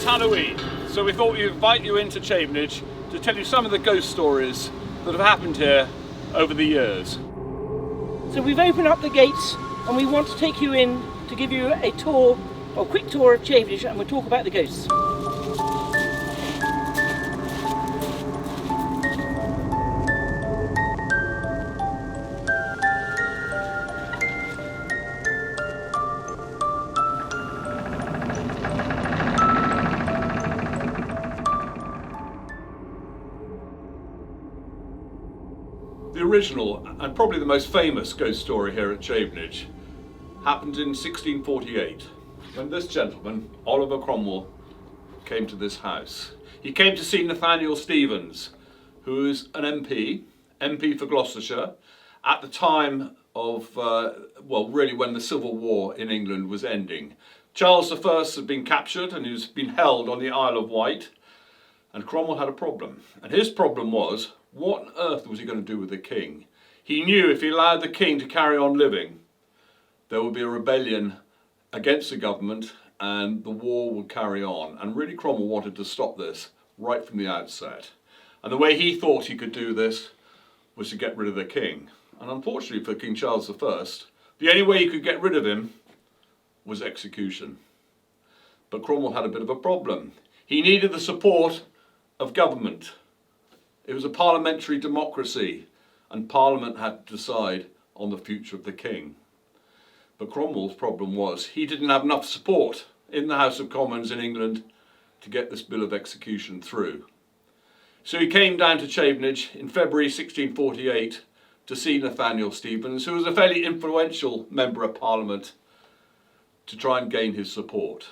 Halloween, so we thought we'd invite you into Chavenage to tell you some of the ghost stories that have happened here over the years. So we've opened up the gates and we want to take you in to give you a tour, or a quick tour of Chavenage, and we'll talk about the ghosts. The original, and probably the most famous ghost story here at Chavenage, happened in 1648, when this gentleman, Oliver Cromwell, came to this house. He came to see Nathaniel Stevens, who is an MP for Gloucestershire, at the time of, really when the Civil War in England was ending. Charles I had been captured and he was been held on the Isle of Wight, and Cromwell had a problem. And his problem was, what on earth was he going to do with the king? He knew if he allowed the king to carry on living, there would be a rebellion against the government and the war would carry on. And really Cromwell wanted to stop this right from the outset. And the way he thought he could do this was to get rid of the king. And unfortunately for King Charles I, the only way you could get rid of him was execution. But Cromwell had a bit of a problem. He needed the support of government. It was a parliamentary democracy, and Parliament had to decide on the future of the king. But Cromwell's problem was he didn't have enough support in the House of Commons in England to get this bill of execution through. So he came down to Chavenage in February 1648 to see Nathaniel Stevens, who was a fairly influential member of Parliament, to try and gain his support.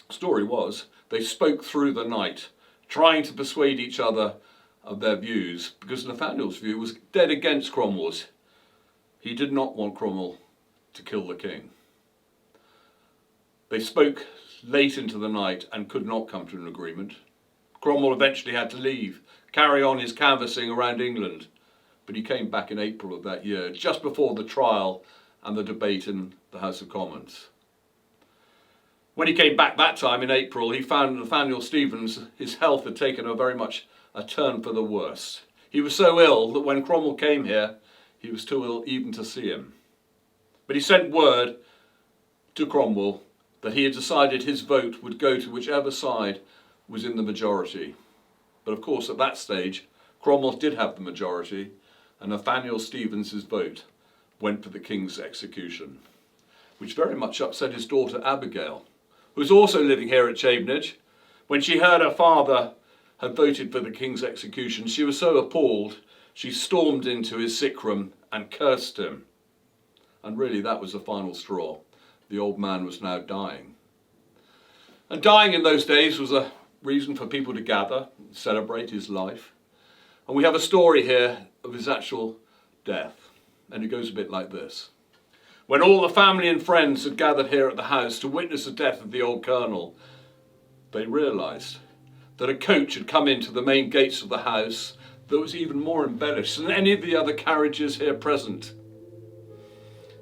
The story was, they spoke through the night, trying to persuade each other of their views, because Nathaniel's view was dead against Cromwell's. He did not want Cromwell to kill the king. They spoke late into the night and could not come to an agreement. Cromwell eventually had to leave, carry on his canvassing around England, but he came back in April of that year, just before the trial and the debate in the House of Commons. When he came back that time in April, he found Nathaniel Stevens, his health had taken very much a turn for the worse. He was so ill that when Cromwell came here, he was too ill even to see him. But he sent word to Cromwell that he had decided his vote would go to whichever side was in the majority. But of course, at that stage, Cromwell did have the majority, and Nathaniel Stevens' vote went for the king's execution, which very much upset his daughter Abigail, who was also living here at Chavenage. When she heard her father had voted for the king's execution, she was so appalled, she stormed into his sick room and cursed him. And really that was the final straw. The old man was now dying. And dying in those days was a reason for people to gather, celebrate his life. And we have a story here of his actual death. And it goes a bit like this. When all the family and friends had gathered here at the house to witness the death of the old colonel, they realised that a coach had come into the main gates of the house that was even more embellished than any of the other carriages here present.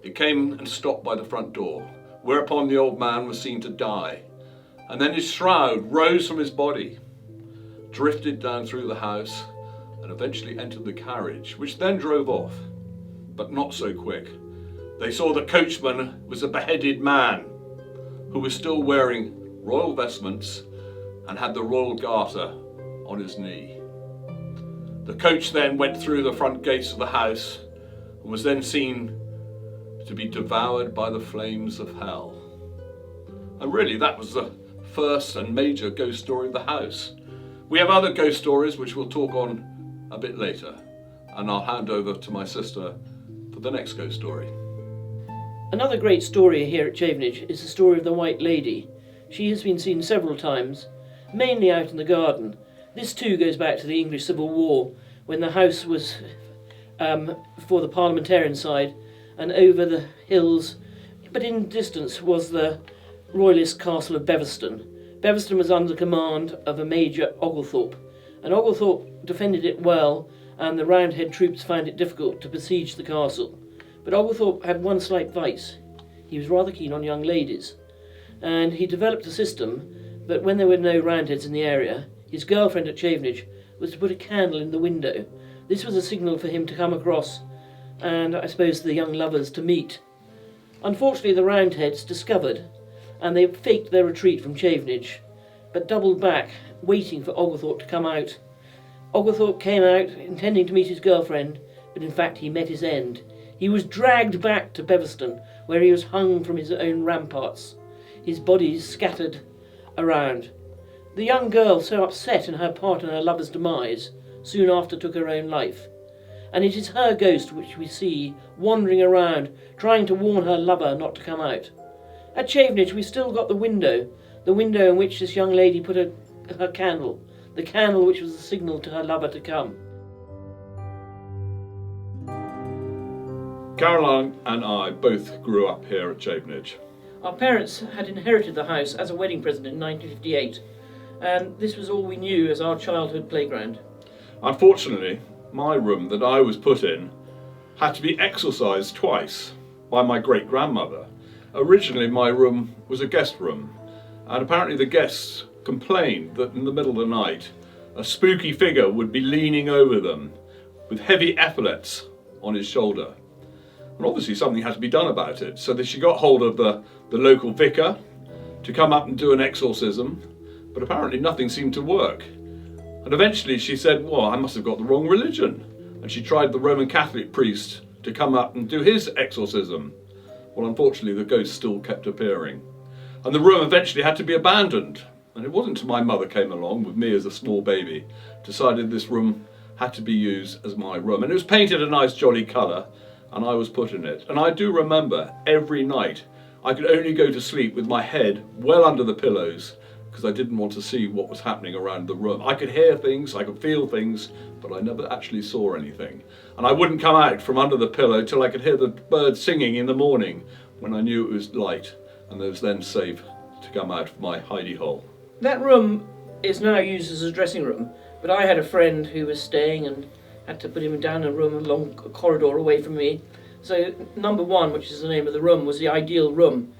It came and stopped by the front door, whereupon the old man was seen to die, and then his shroud rose from his body, drifted down through the house, and eventually entered the carriage, which then drove off, but not so quick. They saw the coachman was a beheaded man who was still wearing royal vestments and had the royal garter on his knee. The coach then went through the front gates of the house and was then seen to be devoured by the flames of hell. And really that was the first and major ghost story of the house. We have other ghost stories which we'll talk on a bit later, and I'll hand over to my sister for the next ghost story. Another great story here at Chavenage is the story of the White Lady. She has been seen several times, mainly out in the garden. This too goes back to the English Civil War, when the house was for the parliamentarian side, and over the hills, but in distance, was the royalist castle of Beverston. Beverston was under command of a Major Oglethorpe, and Oglethorpe defended it well, and the Roundhead troops found it difficult to besiege the castle. But Oglethorpe had one slight vice. He was rather keen on young ladies, and he developed a system But when there were no Roundheads in the area, his girlfriend at Chavenage was to put a candle in the window. This was a signal for him to come across, and I suppose the young lovers to meet. Unfortunately, the Roundheads discovered, and they faked their retreat from Chavenage, but doubled back, waiting for Oglethorpe to come out. Oglethorpe came out, intending to meet his girlfriend, but in fact he met his end. He was dragged back to Beverston, where he was hung from his own ramparts, his body scattered around. The young girl, so upset in her part in her lover's demise, soon after took her own life. And it is her ghost which we see wandering around, trying to warn her lover not to come out. At Chavenage we still got the window in which this young lady put her candle, the candle which was a signal to her lover to come. Caroline and I both grew up here at Chavenage. Our parents had inherited the house as a wedding present in 1958, and this was all we knew as our childhood playground. Unfortunately, my room that I was put in had to be exorcised twice by my great-grandmother. Originally my room was a guest room, and apparently the guests complained that in the middle of the night a spooky figure would be leaning over them with heavy epaulets on his shoulder. And obviously something had to be done about it, so that she got hold of the local vicar to come up and do an exorcism, but apparently nothing seemed to work. And eventually she said, well, I must have got the wrong religion. And she tried the Roman Catholic priest to come up and do his exorcism. Well, unfortunately the ghost still kept appearing. And the room eventually had to be abandoned. And it wasn't until my mother came along, with me as a small baby, decided this room had to be used as my room. And it was painted a nice jolly colour, and I was put in it. And I do remember every night I could only go to sleep with my head well under the pillows because I didn't want to see what was happening around the room. I could hear things, I could feel things, but I never actually saw anything. And I wouldn't come out from under the pillow till I could hear the birds singing in the morning, when I knew it was light, and I was then safe to come out of my hidey hole. That room is now used as a dressing room, but I had a friend who was staying and had to put him down a room along a corridor away from me. So number 1, which is the name of the room, was the ideal room.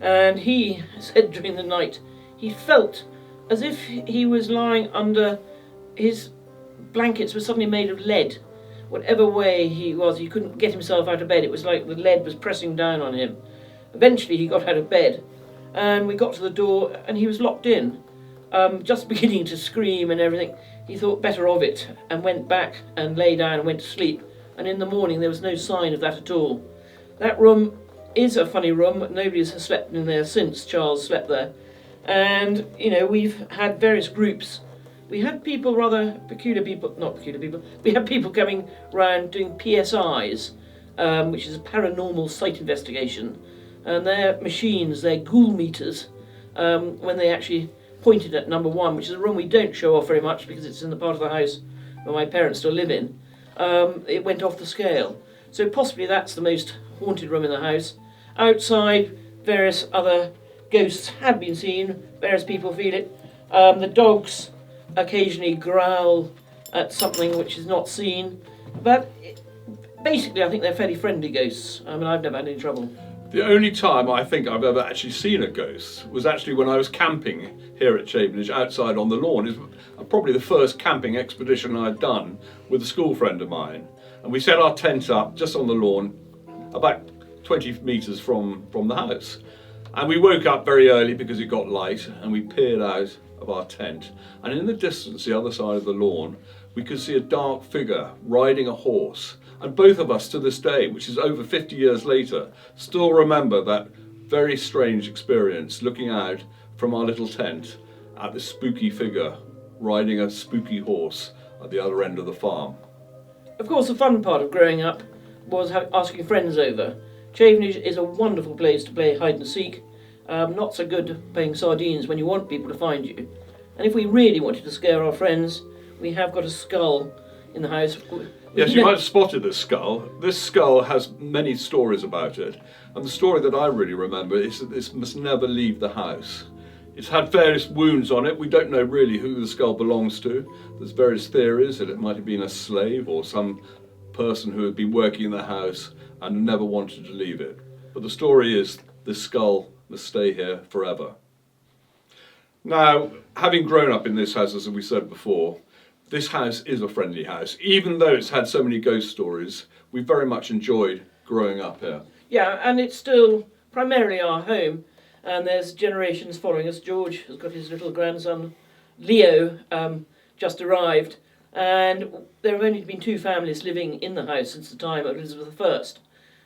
And he said during the night he felt as if he was lying under his blankets were suddenly made of lead. Whatever way he was, he couldn't get himself out of bed. It was like the lead was pressing down on him. Eventually he got out of bed, and we got to the door and he was locked in, just beginning to scream and everything. He thought better of it and went back and lay down and went to sleep. And in the morning there was no sign of that at all. That room is a funny room. Nobody has slept in there since Charles slept there. And, you know, we've had various groups. We had people, rather peculiar people, not peculiar people, we had people coming round doing PSIs, which is a paranormal site investigation. And their machines, their ghoul meters, when they actually pointed at number 1, which is a room we don't show off very much because it's in the part of the house where my parents still live in, it went off the scale. So possibly that's the most haunted room in the house. Outside, various other ghosts have been seen, various people feel it. The dogs occasionally growl at something which is not seen, but basically I think they're fairly friendly ghosts. I mean, I've never had any trouble. The only time I think I've ever actually seen a ghost was actually when I was camping here at Chavenage outside on the lawn. It was probably the first camping expedition I'd done with a school friend of mine. And we set our tent up just on the lawn, about 20 metres from the house. And we woke up very early because it got light, and we peered out of our tent. And in the distance, the other side of the lawn, we could see a dark figure riding a horse. And both of us to this day, which is over 50 years later, still remember that very strange experience looking out from our little tent at this spooky figure riding a spooky horse at the other end of the farm. Of course, the fun part of growing up was asking friends over. Chavenage is a wonderful place to play hide and seek. Not so good playing sardines when you want people to find you. And if we really wanted to scare our friends, we have got a skull in the house. Yes, you might have spotted this skull. This skull has many stories about it. And the story that I really remember is that this must never leave the house. It's had various wounds on it. We don't know really who the skull belongs to. There's various theories that it might have been a slave or some person who had been working in the house and never wanted to leave it. But the story is this skull must stay here forever. Now, having grown up in this house, as we said before, this house is a friendly house. Even though it's had so many ghost stories, we very much enjoyed growing up here. Yeah, and it's still primarily our home, and there's generations following us. George has got his little grandson, Leo, just arrived, and there have only been 2 families living in the house since the time of Elizabeth I.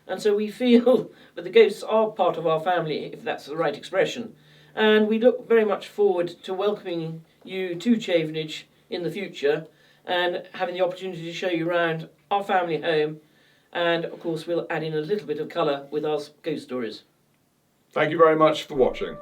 And so we feel that the ghosts are part of our family, if that's the right expression. And we look very much forward to welcoming you to Chavenage in the future and having the opportunity to show you around our family home. And of course, we'll add in a little bit of colour with our ghost stories. Thank you very much for watching.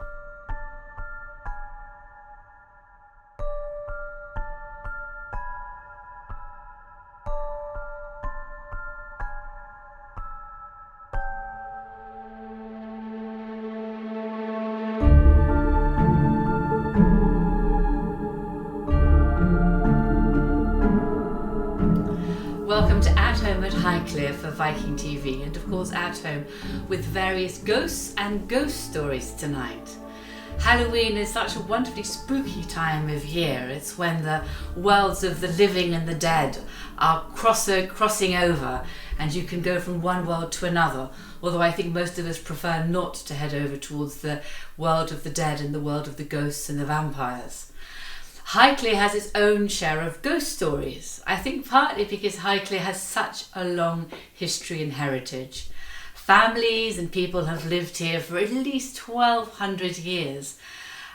Welcome to At Home at Highclere for Viking.TV, and of course At Home with various ghosts and ghost stories tonight. Halloween is such a wonderfully spooky time of year. It's when the worlds of the living and the dead are crossing over, and you can go from one world to another, although I think most of us prefer not to head over towards the world of the dead and the world of the ghosts and the vampires. Highclere has its own share of ghost stories, I think partly because Highclere has such a long history and heritage. Families and people have lived here for at least 1200 years,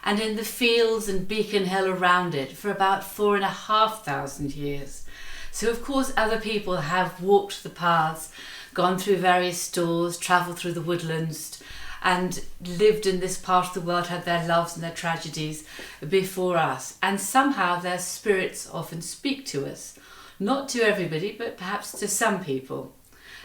and in the fields and Beacon Hill around it for about 4,500 years. So of course other people have walked the paths, gone through various stores, travelled through the woodlands, and lived in this part of the world, had their loves and their tragedies before us. And somehow their spirits often speak to us. Not to everybody, but perhaps to some people.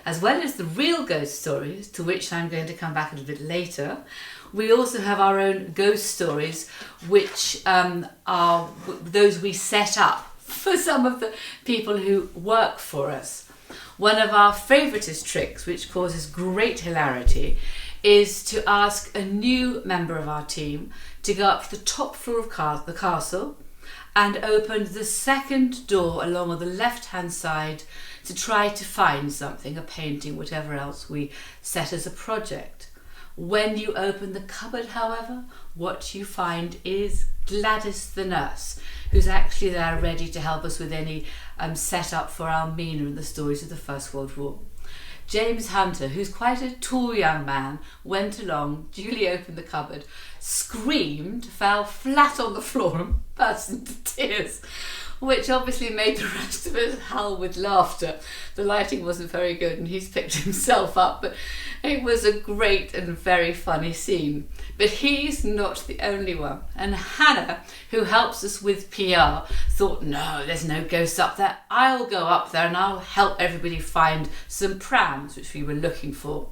As well as the real ghost stories, to which I'm going to come back a little bit later, we also have our own ghost stories, which are those we set up for some of the people who work for us. One of our favouriteest tricks, which causes great hilarity, is to ask a new member of our team to go up to the top floor of the castle and open the second door along on the left-hand side to try to find something, a painting, whatever else we set as a project. When you open the cupboard, however, what you find is Gladys the nurse, who's actually there ready to help us with any setup for Almina and the stories of the First World War. James Hunter, who's quite a tall young man, went along, duly opened the cupboard, screamed, fell flat on the floor and burst into tears, which obviously made the rest of us howl with laughter. The lighting wasn't very good and he's picked himself up, but it was a great and very funny scene. But he's not the only one. And Hannah, who helps us with PR, thought, no, there's no ghosts up there. I'll go up there and I'll help everybody find some prams, which we were looking for.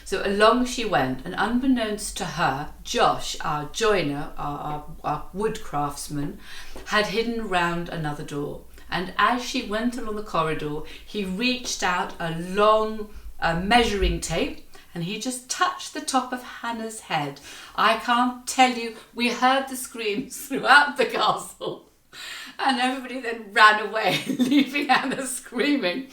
So along she went, and unbeknownst to her, Josh, our joiner, our wood craftsman, had hidden round another door. And as she went along the corridor, he reached out a long measuring tape, and he just touched the top of Hannah's head. I can't tell you, we heard the screams throughout the castle, and everybody then ran away, leaving Hannah screaming.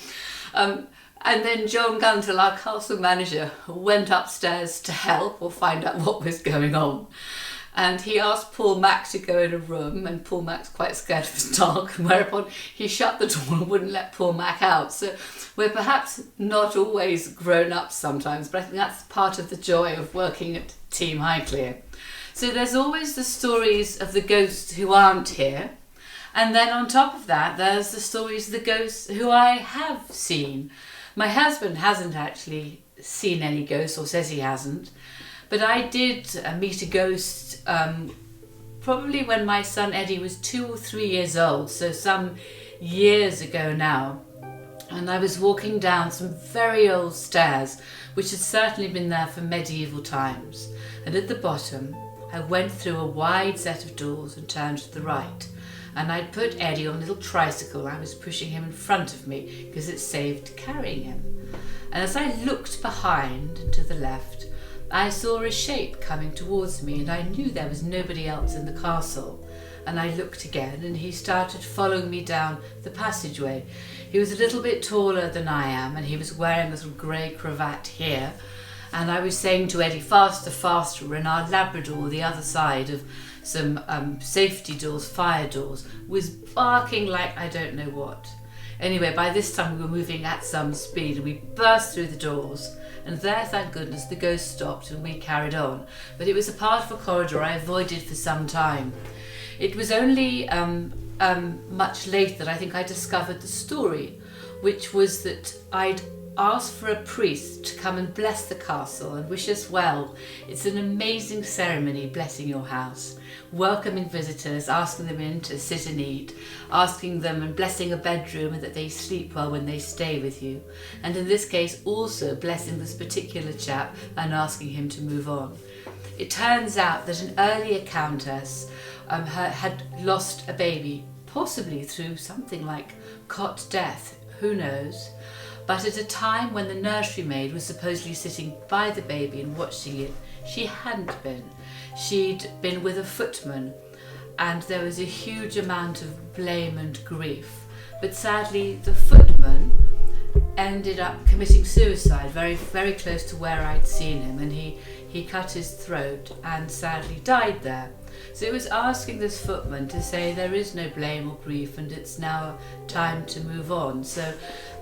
And then John Guntle, our castle manager, went upstairs to help or find out what was going on. And he asked Paul Mac to go in a room, and Paul Mac's quite scared of the dark, whereupon he shut the door and wouldn't let Paul Mac out. So we're perhaps not always grown up sometimes, but I think that's part of the joy of working at Team Highclere. So there's always the stories of the ghosts who aren't here, and then on top of that there's the stories of the ghosts who I have seen. My husband hasn't actually seen any ghosts, or says he hasn't, but I did meet a ghost probably when my son Eddie was 2 or 3 years old, so some years ago now. And I was walking down some very old stairs, which had certainly been there for medieval times. And at the bottom, I went through a wide set of doors and turned to the right. And I'd put Eddie on a little tricycle. I was pushing him in front of me because it saved carrying him. And as I looked behind and to the left, I saw a shape coming towards me, and I knew there was nobody else in the castle. And I looked again, and he started following me down the passageway. He was a little bit taller than I am, and he was wearing a little grey cravat here. And I was saying to Eddie, faster, faster, and our Labrador, the other side of some safety doors, fire doors, was barking like I don't know what. Anyway, by this time we were moving at some speed, and we burst through the doors. And there, thank goodness, the ghost stopped and we carried on. But it was a part of a corridor I avoided for some time. It was only much later that I think I discovered the story, which was that I'd asked for a priest to come and bless the castle and wish us well. It's an amazing ceremony, blessing your house, welcoming visitors, asking them in to sit and eat, asking them and blessing a bedroom and that they sleep well when they stay with you. And in this case also blessing this particular chap and asking him to move on. It turns out that an earlier countess had lost a baby, possibly through something like cot death, who knows. But at a time when the nursery maid was supposedly sitting by the baby and watching it, she hadn't been. She'd been with a footman, and there was a huge amount of blame and grief. But sadly, the footman ended up committing suicide very, very close to where I'd seen him, and he cut his throat and sadly died there. So it was asking this footman to say there is no blame or grief and it's now time to move on. So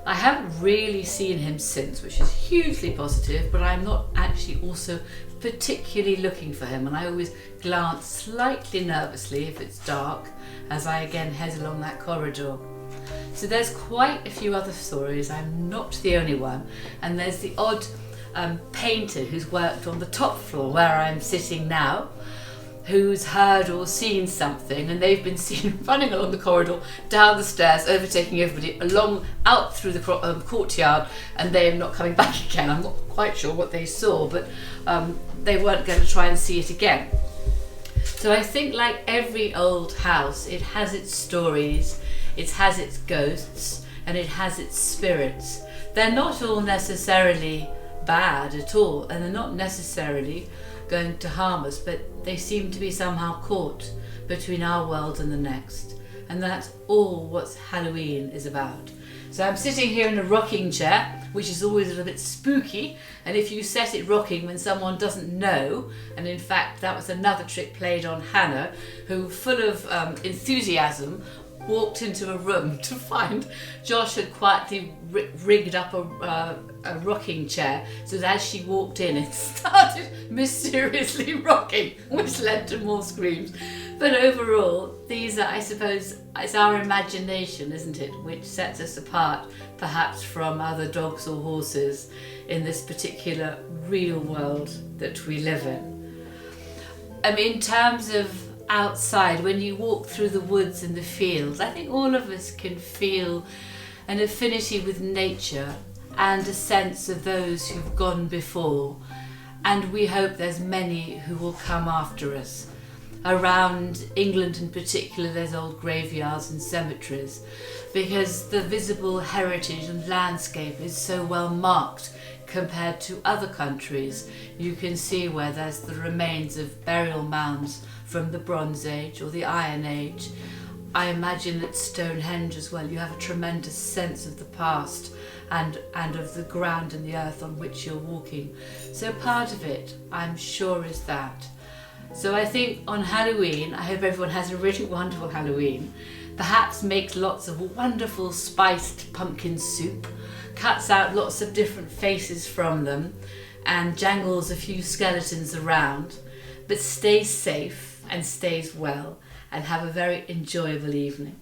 I haven't really seen him since, which is hugely positive, but I'm not actually also particularly looking for him, and I always glance slightly nervously if it's dark as I again head along that corridor. So there's quite a few other stories, I'm not the only one, and there's the odd painter who's worked on the top floor where I'm sitting now, who's heard or seen something, and they've been seen running along the corridor, down the stairs, overtaking everybody, along out through the courtyard, and they are not coming back again. I'm not quite sure what they saw, but they weren't going to try and see it again. So I think, like every old house, it has its stories, it has its ghosts, and it has its spirits. They're not all necessarily bad at all, and they're not necessarily going to harm us, but they seem to be somehow caught between our world and the next. And that's all what Halloween is about. So I'm sitting here in a rocking chair, which is always a little bit spooky, and if you set it rocking when someone doesn't know, and in fact that was another trick played on Hannah, who full of enthusiasm walked into a room to find Josh had quietly rigged up a rocking chair so that as she walked in it started mysteriously rocking, which led to more screams. But overall, these are, I suppose, it's our imagination, isn't it, which sets us apart perhaps from other dogs or horses in this particular real world that we live in. I mean, in terms of outside, when you walk through the woods and the fields, I think all of us can feel an affinity with nature and a sense of those who've gone before, and we hope there's many who will come after us. Around England in particular, there's old graveyards and cemeteries because the visible heritage and landscape is so well marked compared to other countries. You can see where there's the remains of burial mounds from the Bronze Age or the Iron Age. I imagine at Stonehenge as well, you have a tremendous sense of the past and of the ground and the earth on which you're walking. So part of it, I'm sure, is that. So I think on Halloween, I hope everyone has a really wonderful Halloween. Perhaps makes lots of wonderful spiced pumpkin soup, cuts out lots of different faces from them, and jangles a few skeletons around, but stays safe and stays well, and have a very enjoyable evening.